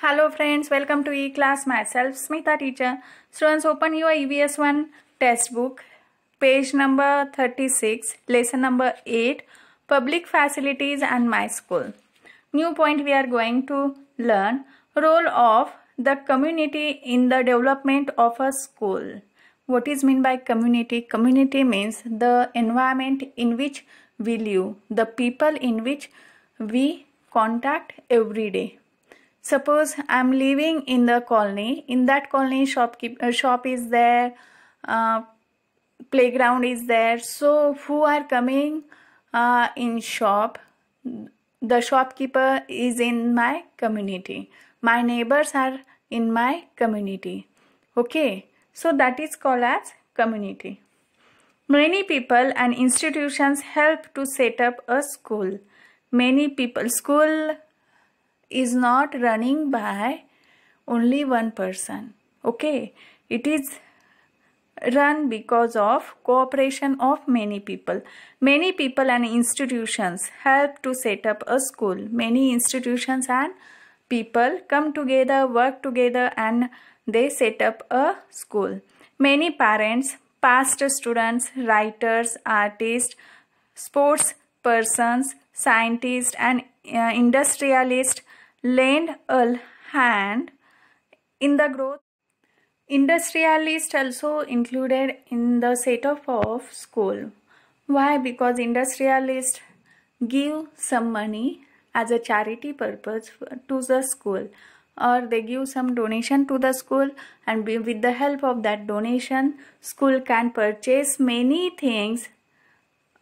Hello friends, welcome to E-Class. Myself Smita teacher. Students, open your EVS 1 textbook, page number 36, lesson number 8, Public Facilities and My School. New point we are going to learn, role of the community in the development of a school. What is meant by community? Community means the environment in which we live, the people in which we contact every day. Suppose I am living in the colony. In that colony, shop is there, playground is there. So who are coming in shop? The shopkeeper is in my community. My neighbors are in my community. Okay, so that is called as community. Many people and institutions help to set up a school. Many people, school is not running by only one person. Okay, it is run because of cooperation of many people. Many people and institutions help to set up a school. Many institutions and people come together, work together, and they set up a school. Many parents, past students, writers, artists, sports persons, scientists, and industrialists lend a hand in the growth. Industrialists also included in the setup of school. Why? Because industrialists give some money as a charity purpose to the school, or they give some donation to the school, and with the help of that donation, school can purchase many things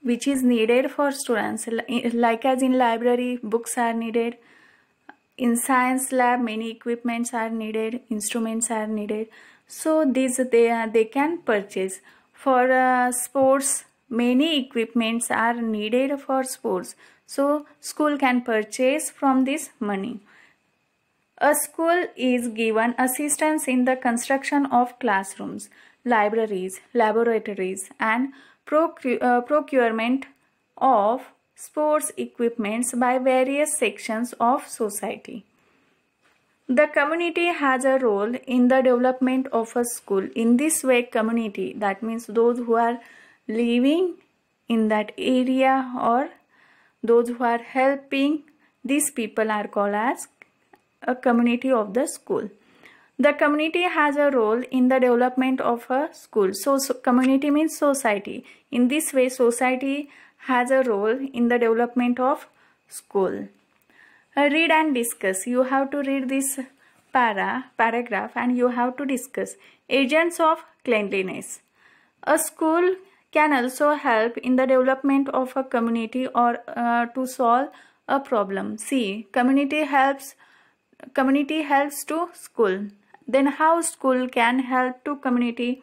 which is needed for students. Like as in library, books are needed. In science lab, many equipments are needed, instruments are needed. So these they can purchase. For sports, many equipments are needed for sports. So school can purchase from this money. A school is given assistance in the construction of classrooms, libraries, laboratories, and procurement of sports equipments by various sections of society. The community has a role in the development of a school. In this way, community, that means those who are living in that area or those who are helping, these people are called as a community of the school. The community has a role in the development of a school. So community means society. In this way, society has a role in the development of school. Read and discuss. You have to read this paragraph and you have to discuss. Agents of cleanliness. A school can also help in the development of a community or to solve a problem. See, community helps to school. Then how school can help to community?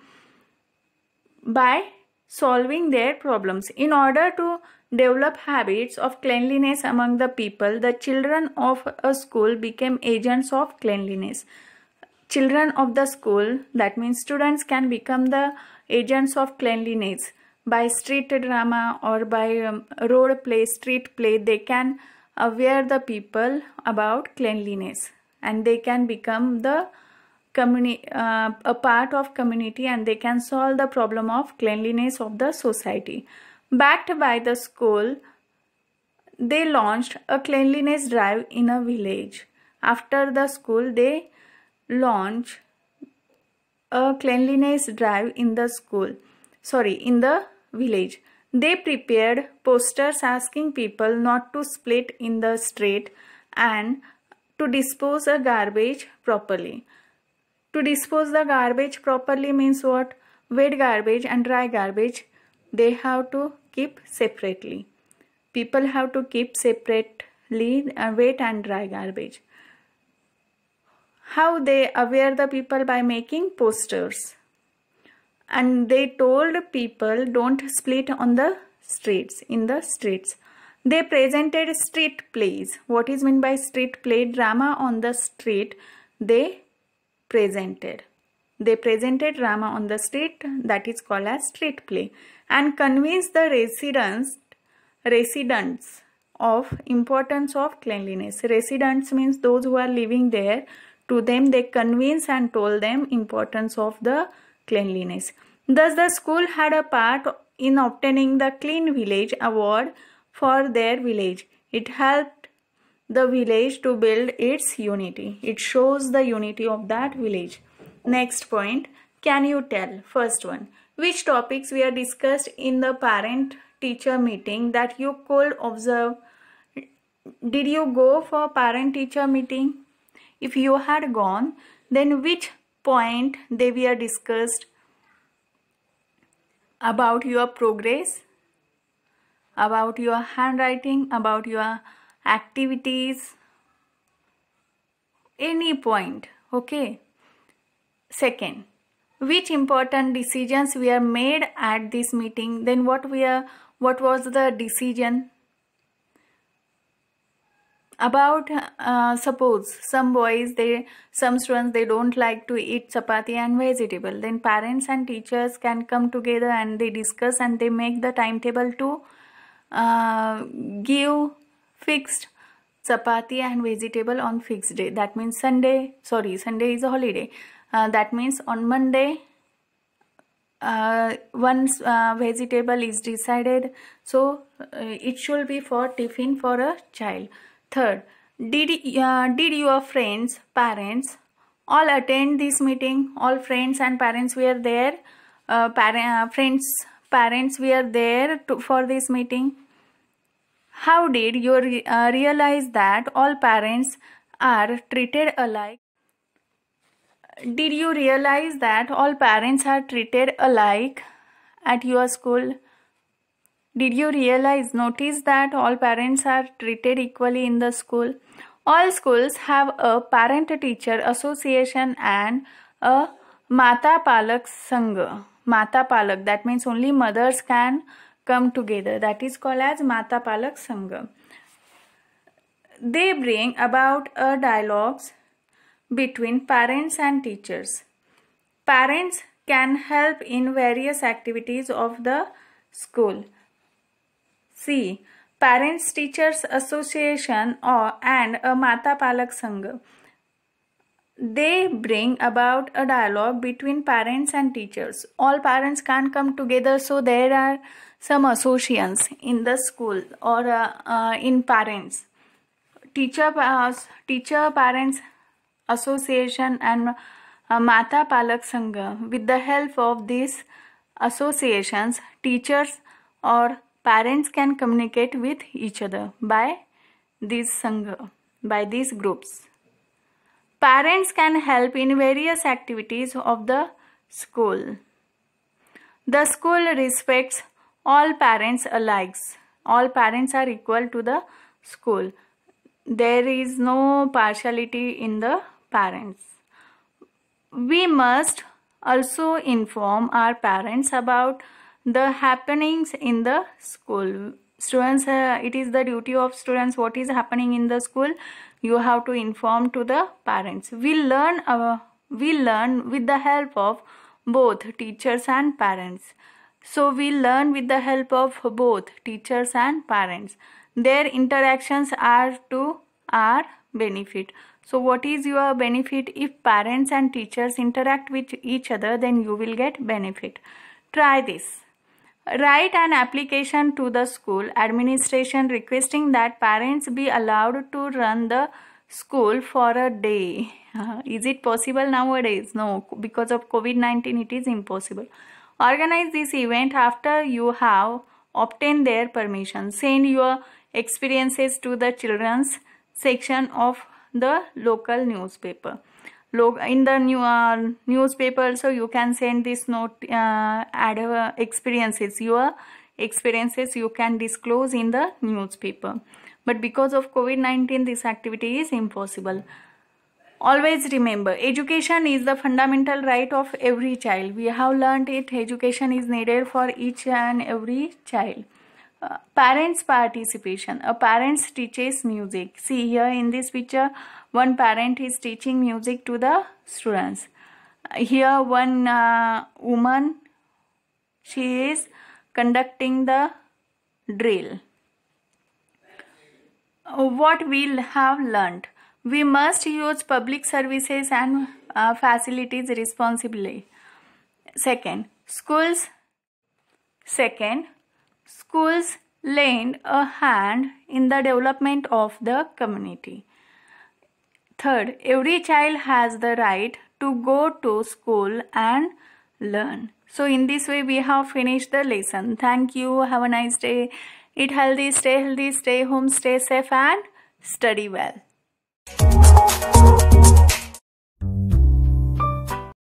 By solving their problems. In order to develop habits of cleanliness among the people, the children of a school became agents of cleanliness. Children of the school, that means students, can become the agents of cleanliness by street drama or by road play, street play. They can aware the people about cleanliness and they can become the a part of community, and they can solve the problem of cleanliness of the society. Backed by the school, they launched a cleanliness drive in a village. After the school, they launched a cleanliness drive in the in the village. They prepared posters asking people not to split in the street and to dispose the garbage properly. To dispose the garbage properly means what? Wet garbage and dry garbage, they have to keep separately. People have to keep separately wet and dry garbage. How they aware the people? By making posters. And they told people don't split on the streets, in the streets. They presented street plays. What is meant by street play? Drama on the street. They presented drama on the street, that is called as street play, and convinced the residents of importance of cleanliness. Residents means those who are living there. To them they convinced and told them importance of the cleanliness. Thus the school had a part in obtaining the Clean Village award for their village. It helped the village to build its unity. It shows the unity of that village. Next point, can you tell? First one, which topics were discussed in the parent teacher meeting that you could observe? Did you go for parent teacher meeting? If you had gone, then which point they were discussed? About your progress, about your handwriting, about your activities, any point. Okay. Second, which important decisions were made at this meeting? Then what was the decision? About suppose some students they don't like to eat chapati and vegetable, then parents and teachers can come together and they discuss and they make the timetable to give fixed chapati and vegetable on fixed day. That means Sunday is a holiday. That means on Monday once vegetable is decided, so it should be for tiffin for a child. Third, did your friends, parents all attend this meeting? All friends and parents were there. Parents were there for this meeting. How did you realize that all parents are treated alike? Did you realize that all parents are treated alike at your school? Did you notice that all parents are treated equally in the school? All schools have a parent-teacher association and a Mata Palak Sangha. Mata Palak, that means only mothers can come together. That is called as Mata Palak Sangha. They bring about a dialogues between parents and teachers. Parents can help in various activities of the school. C. Parents Teachers Association and a Mata Palak Sangha. They bring about a dialogue between parents and teachers. All parents can't come together, so there are some associations in the school or in parents. Teacher Parents Association and Mata Palak Sangha. With the help of these associations, teachers or parents can communicate with each other by this sangha, by these groups. Parents can help in various activities of the school. The school respects all parents alike. All parents are equal to the school. There is no partiality in the parents. We must also inform our parents about the happenings in the school. Students, it is the duty of students what is happening in the school. You have to inform to the parents. We learn with the help of both teachers and parents. So we learn with the help of both teachers and parents. Their interactions are to our benefit. So what is your benefit? If parents and teachers interact with each other, then you will get benefit. Try this. Write an application to the school administration requesting that parents be allowed to run the school for a day. Is it possible nowadays? No, because of COVID-19 it is impossible. Organize this event after you have obtained their permission. Send your experiences to the children's section of the local newspaper. In the newspaper also you can send this note, add experiences. Your experiences you can disclose in the newspaper. But because of COVID-19 this activity is impossible. Always remember, education is the fundamental right of every child. We have learnt it. Education is needed for each and every child. Parents participation. A parent teaches music. See here in this picture, one parent is teaching music to the students. Here one woman, she is conducting the drill. what we have learned. We must use public services and facilities responsibly. Second, schools lend a hand in the development of the community. Third, every child has the right to go to school and learn. So in this way we have finished the lesson. Thank you. Have a nice day. Eat healthy, stay home, stay safe and study well.